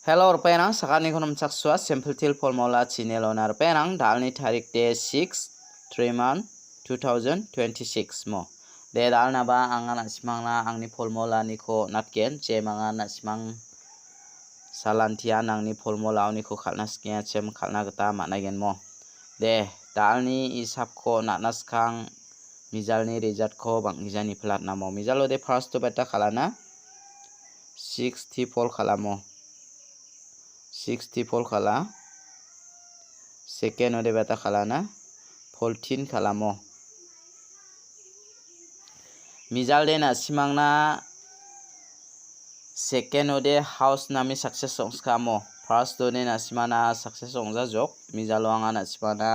Hello rupenang sakani konom sakswa simple til formula chinelona rupenang dalni tarik de 6 3 month 2026 mo de dalna ba angan asmangna angni formula ni ko natken je mangan asmang salantian angni formula ni ko khalna skya chem khalna gata managen mo de dalni isap ko natnaskang mijalni result ko bangjani plat namo mijalo de first to beta khalana 64 khalamo 64 khala second ode beta khalana 14 khalamo mijal dena simangna second ode house nami success songskamo first ode na simana success songja jok mijalo angana simana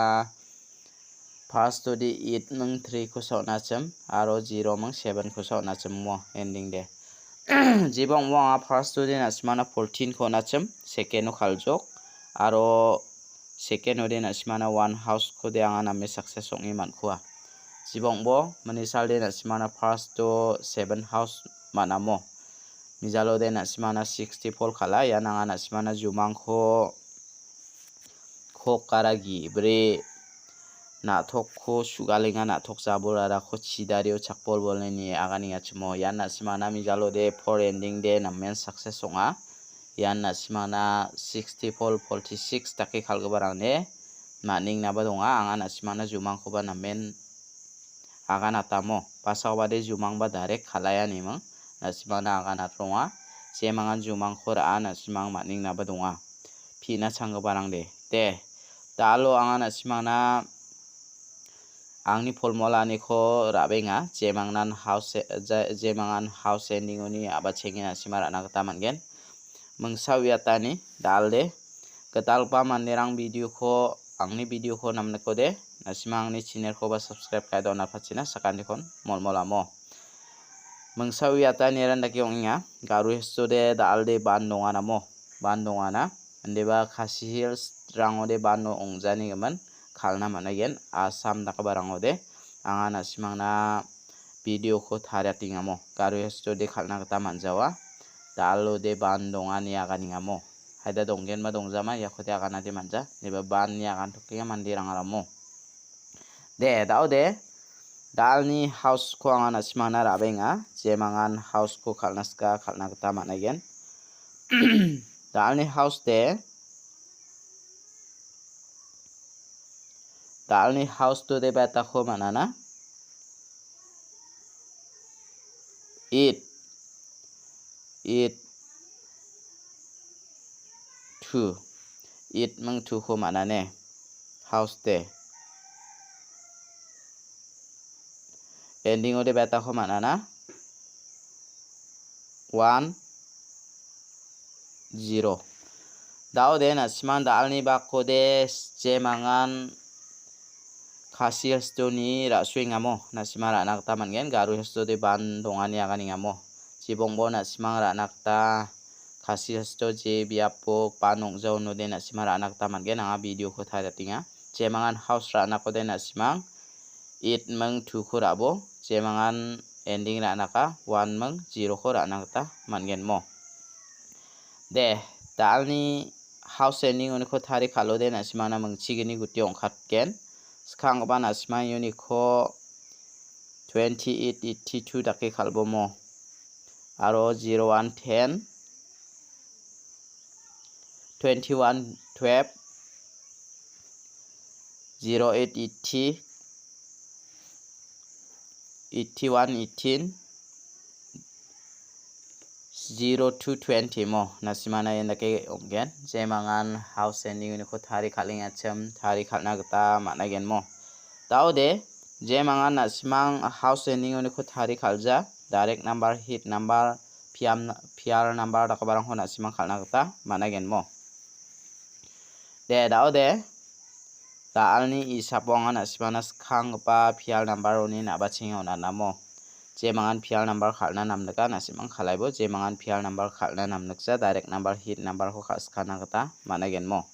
first ode 8 mung 3 ko sona chem aro 0 mung 7 ko sona chem mo ending de jibong wang first student asmana 14 ko nachem second khaljok aro second ode asmana one house ko de angana me success ongi man khwa jibong bo mani salde asmana first to 7 house manamo mijalo de asmana 64 khala yana angana asmana jumang kho karagi bre na thokko sugalinga na thokjabora kho chidario chakpol bolni agani achmo yanna simana mijalo de for ending de na main success songa yanna simana 64 46 taki khalgobarane maning na badonga angana simana jumang khoba na main agana tamo pasawade jumang ba direct khalaya nimang na simana agana tronga semangan jumang khora ana simang maning na badonga phina changgobarang de dalo angana simana angni formula ni ko rabenga jemangnan house ending oni aba chengina simara nagata mangen mungsawiatani dalde ketalpa manderang video ko angni video ko namne ko de nasimangni channel ko ba subscribe kai dona phachina sakani kon molmolamo mungsawiatani randaki onginga garu hestode dalde bandonga namo bandonga na andeba khasi hills rangode bando ongjani gaman khalna managen asam nakabarangode angana simangna video ko tharatingamo garu hestode khalna gata manjawa dalo de bandonga ni agani ngamo haida donggen ma dongjama yakhode agana de manja neba ban ni agan tokinga mandirang aramo de daude dalni house ko angana simangna rabenga jemangan house ko khalnaska khalna gata managen dalni house de dalni house to de beta kho manana 8 2 8 mang 2 kho manane house de ending ode beta kho manana 1 0 dao de na siman dalni bakko de jemangan khasi hastoni ra swingamo nasimara nakta mangen garu hastode ban dongani agani ngamo jibongbo nasimang ra nakta khasi hasto je biapo panong jauno de nasimara nakta mangen anga video ko tharatinga jemangan house ra nakode nasimang 8 mang 2 ko rabo jemangan ending ra naka 1 mang 0 ko ra nakta mangen mo de dalni house ending oni ko thari khalo de nasimana mangchigini guti ongkhatken skang bana smang uniko 2882 dake khalbomo aro 0110 2112 0880 8118 0220 mo nasimana yendake ongen jemangan house ending uniko thari khalinga chem thari khalna gata managen mo daude jemangan nasimang house ending uniko thari khalja direct number hit number piar number dakabarang ho nasimang khalna gata managen mo de daude dalni isapong nasimana khang pa piar number oni nabaching ona namo jemangan pial number khalna namnaka nasimang khalaibo jemangan pial number khalna namnaksa direct number hit number ko khaskana gata managen mo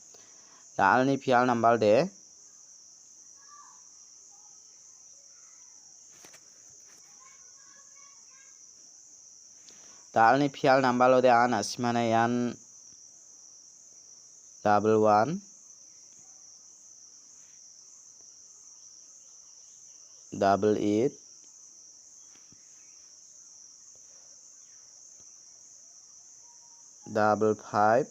dalni pial number de dalni pial number lo de ana simana yan double 1 double 8 double 5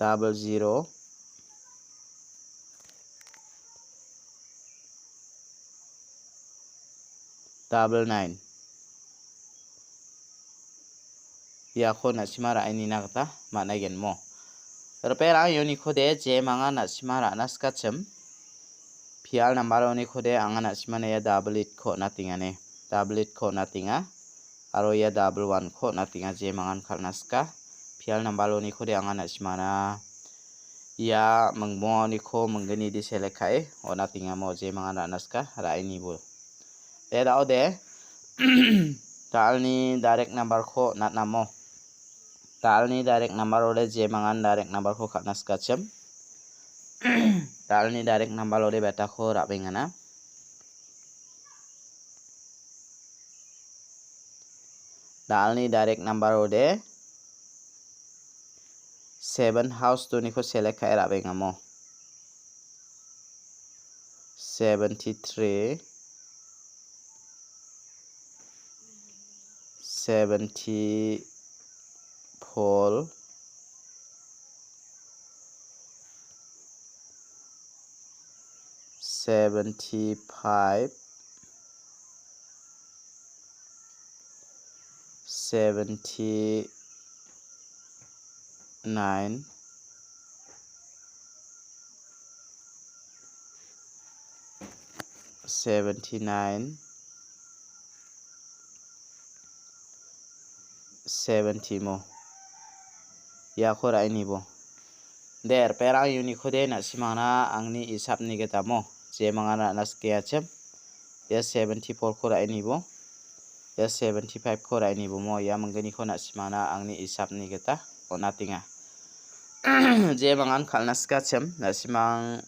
double 0 double 9 Yako nasimara ini nakta managen mo. Repera yoni kode je manga nasimara naskacem. Pial nambaro ni kode anga nasimane ya double 8 ko natingane. Double 8 ko natinga. Aro ya double 1 ko natinga je mangan kal naska. Pial nambaro ni kode anga nasimana ya mengmo ni ko menggeni di selekai o natinga mo je mangan naska ra ini bo. Deda ode tal ni direct number ko natnamo. Tal ni direct number ode je mangan direct number ko khanas kacem. Tal ni direct number ode beta ko rabengana. Tal ni direct number ode 7 house to ni ko select kai rabengamo. 73 74 75 79 70 mo ya khora ini bo der perang uni khode na simana angni isap ni geta mo je mangana naske achem ya 74 khora ini bo ya 75 khora ini bo mo ya manggani khona simana angni isap ni geta ona tinga je mangan khalnaska chem na simang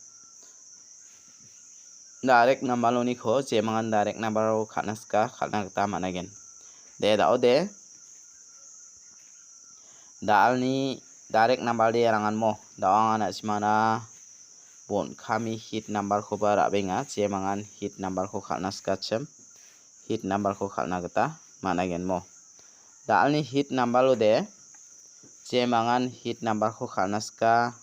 direct number loni kho je mangan direct number khalnaska khalna geta managen de da ode dalni direct number de rangan mo dawang ana simana bon kami hit number ko bara benga je mangan hit number ko khalnas kachem hit number ko khalna gata managen mo dalni hit number lo de je mangan hit number ko khalnas ka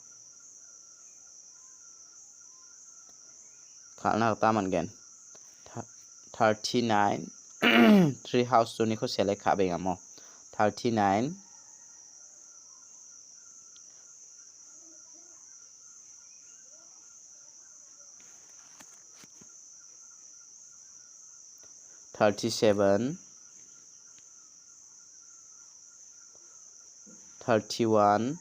khalna gata mangen 39 3 house to ni ko select ka benga mo 39 37 31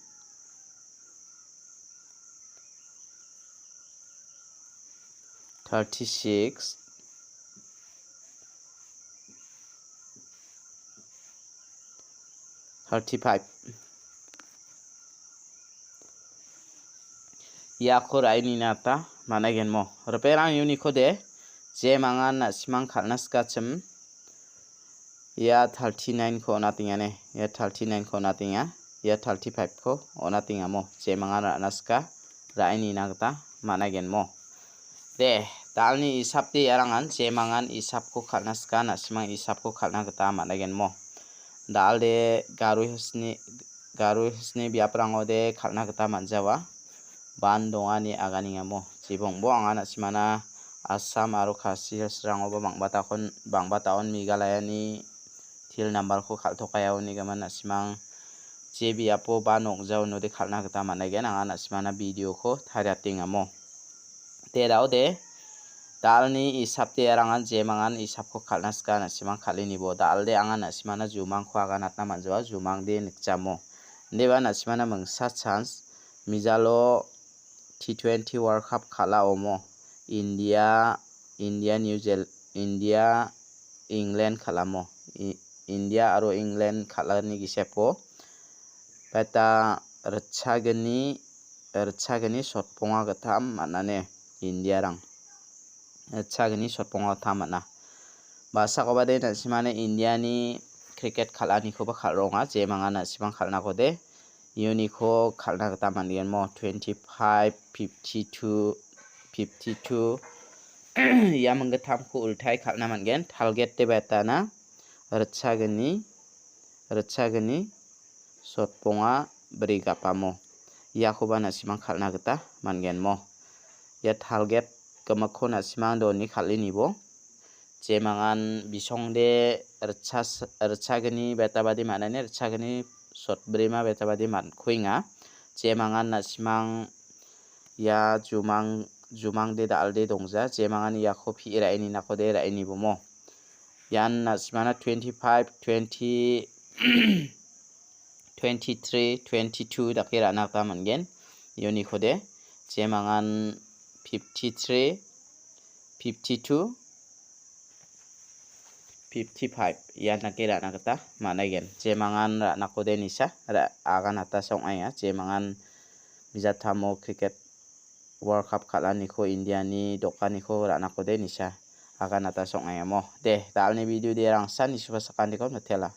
36 35 ya khora ini nata managen mo reperang uni khode je mangan na simang khalnas kachem ya 39 ko natinga ne ya 39 ko natinga ya 35 ko onatinga mo je mangan naska raini nagta managen mo de dalni isap ti arangan je mangan isap ko khalnas ka na simang isap ko khalna gata managen mo dal de garu hisni biaprang ode khalna gata manjawa ban dongani aganinga mo jibong bo angana simana Assam aro khasi srang obo bangbataon Meghalaya ni til number ko khalthokaya ni gamana simang jebi apo banok jaw no de khalna gata managen angana simana video ko thariatinga mo te daude dalni isapte arangan je mangan isap ko khalnaska na simang khalini bo dalde angana simana jumang ko aganatna manjawa jumang de nikchamo deba na simana mangsa chance mijalo T20 World Cup khala omo India New Zealand India England khalamo India aro England khalani gisepo peta rachagani sotponga gatham manane India rang rachagani sotponga thamana basa ko bade na simane India ni cricket khalani ko ba khalronga je mangana sibang khalna ko de yuni ko khalna ta mandian mo 25 52 52 ya mangga tham ko ulthai khalna mangen target te betana rachagani sotponga beri gapamo ya ko bana sibang khalna gata mangen mo ya target kemakho na simang doni khalini bo je mangan bisongde rachagani betabadi manane rachagani sotbrima betabadi man khuinga je mangan na simang ya jumang de dalde dongja je mangan ya khopi iraini na khode iraini bomo yan na simana 25 20 23 22 dakira nakta mangen yoni khode je mangan 53 52 55 yan nakira nakta managen je mangan ra nakode nisa ra agan ata song aya je mangan bijathamo cricket World Cup khalani ko India ni dokani ko ra nakode nisa agan ata song aya mo de dalni video de rangsan isuba sakandi ko metela